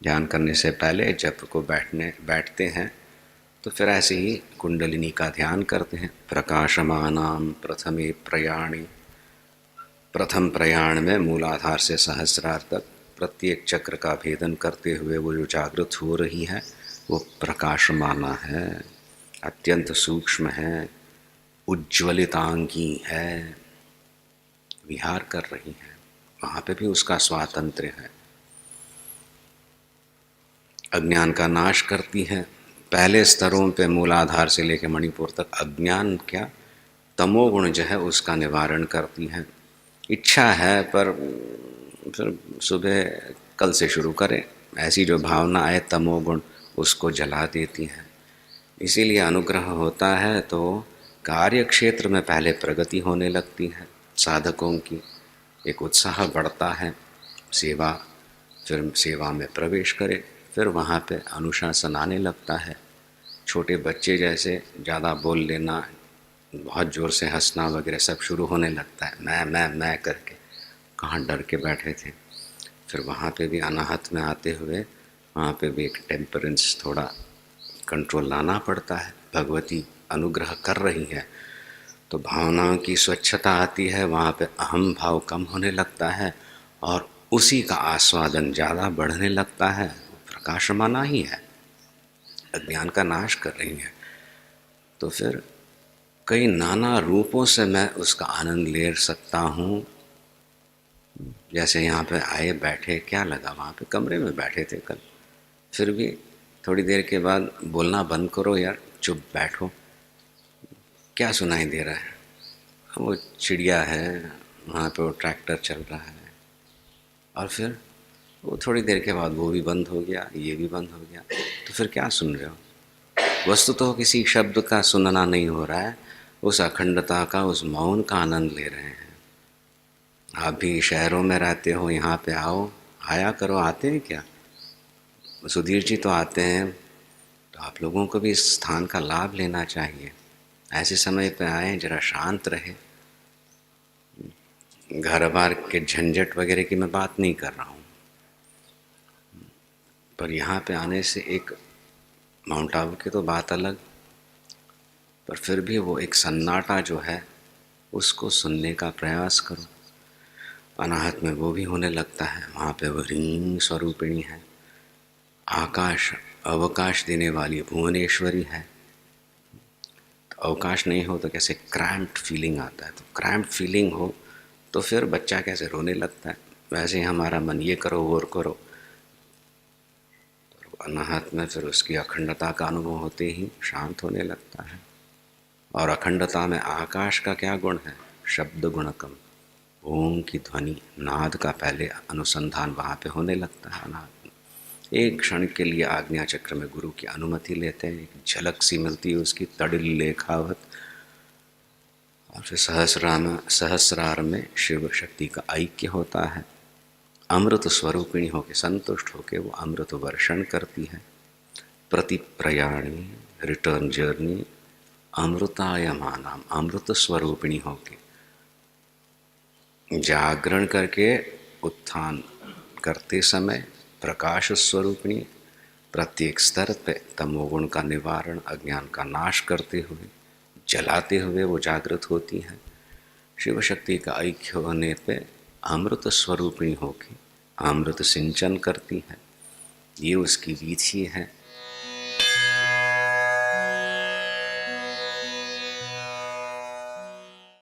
ध्यान करने से पहले जब को बैठते हैं तो फिर ऐसे ही कुंडलिनी का ध्यान करते हैं। प्रकाशमानाम प्रथमे प्रयाणे, प्रथम प्रयाण में मूलाधार से सहस्रार तक प्रत्येक चक्र का भेदन करते हुए वो जो जागृत हो रही है वो प्रकाशमाना है, अत्यंत सूक्ष्म है, उज्ज्वलितांगी है, विहार कर रही है। वहाँ पे भी उसका स्वातंत्र्य है। अज्ञान का नाश करती है। पहले स्तरों पे मूलाधार से लेकर मणिपुर तक अज्ञान क्या, तमोगुण जो है उसका निवारण करती है। इच्छा है पर फिर सुबह कल से शुरू करें, ऐसी जो भावना आए तमोगुण उसको जला देती है। इसीलिए अनुग्रह होता है तो कार्य क्षेत्र में पहले प्रगति होने लगती है, साधकों की एक उत्साह बढ़ता है, सेवा, फिर सेवा में प्रवेश करे, फिर वहाँ पे अनुशासन आने लगता है। छोटे बच्चे जैसे ज़्यादा बोल लेना, बहुत ज़ोर से हंसना वगैरह सब शुरू होने लगता है, मैं करके, कहाँ डर के बैठे थे। फिर वहाँ पे भी अनाहत में आते हुए वहाँ पे भी एक टेम्परेंस, थोड़ा कंट्रोल लाना पड़ता है। भगवती अनुग्रह कर रही है तो भावनाओं की स्वच्छता आती है, वहाँ पे अहम भाव कम होने लगता है और उसी का आस्वादन ज़्यादा बढ़ने लगता है। प्रकाशमाना ही है, अज्ञान का नाश कर रही है। तो फिर कई नाना रूपों से मैं उसका आनंद ले सकता हूँ। जैसे यहाँ पे आए बैठे, क्या लगा, वहाँ पे कमरे में बैठे थे कल, फिर भी थोड़ी देर के बाद बोलना बंद करो यार, चुप बैठो, क्या सुनाई दे रहा है? वो चिड़िया है, वहाँ पे वो ट्रैक्टर चल रहा है, और फिर वो थोड़ी देर के बाद वो भी बंद हो गया, ये भी बंद हो गया। तो फिर क्या सुन रहे हो? वस्तु तो किसी शब्द का सुनना नहीं हो रहा है, उस अखंडता का, उस मौन का आनंद ले रहे हैं। आप भी शहरों में रहते हो, यहाँ पे आओ, आया करो। आते हैं क्या? सुधीर जी तो आते हैं, तो आप लोगों को भी इस स्थान का लाभ लेना चाहिए। ऐसे समय पे आए, जरा शांत रहे। घर बार के झंझट वगैरह की मैं बात नहीं कर रहा हूँ, पर यहाँ पे आने से एक माउंट आबू की तो बात अलग, पर फिर भी वो एक सन्नाटा जो है उसको सुनने का प्रयास करो। अनाहत में वो भी होने लगता है, वहाँ पे वो ह्रीं स्वरूपिणी है, आकाश अवकाश देने वाली भुवनेश्वरी है। तो अवकाश नहीं हो तो कैसे क्रैम्प्ड फीलिंग आता है, तो क्रैम्प्ड फीलिंग हो तो फिर बच्चा कैसे रोने लगता है, वैसे ही हमारा मन ये करो वो करो। तो अनाहत में फिर उसकी अखंडता का अनुभव होते ही शांत होने लगता है। और अखंडता में आकाश का क्या गुण है? शब्द गुणकम, ओम की ध्वनि, नाद का पहले अनुसंधान वहाँ पे होने लगता है। अनाहत में एक क्षण के लिए आज्ञा चक्र में गुरु की अनुमति लेते हैं, एक झलक सी मिलती है उसकी, तड़िल लेखावत। और फिर सहस्रार में शिव शक्ति का ऐक्य होता है। अमृत स्वरूपिणी होके, संतुष्ट होके वो अमृत वर्षण करती है। प्रति प्रयाणी, रिटर्न जर्नी, अमृतायमानाम, अमृत स्वरूपिणी होके जागरण करके उत्थान करते समय प्रकाश स्वरूपिणी, प्रत्येक स्तर पे तमोगुण का निवारण, अज्ञान का नाश करते हुए, जलाते हुए वो जागृत होती है। शिव शक्ति का ऐक्य होने पे अमृत स्वरूपिणी होके अमृत सिंचन करती है। ये उसकी विधि है।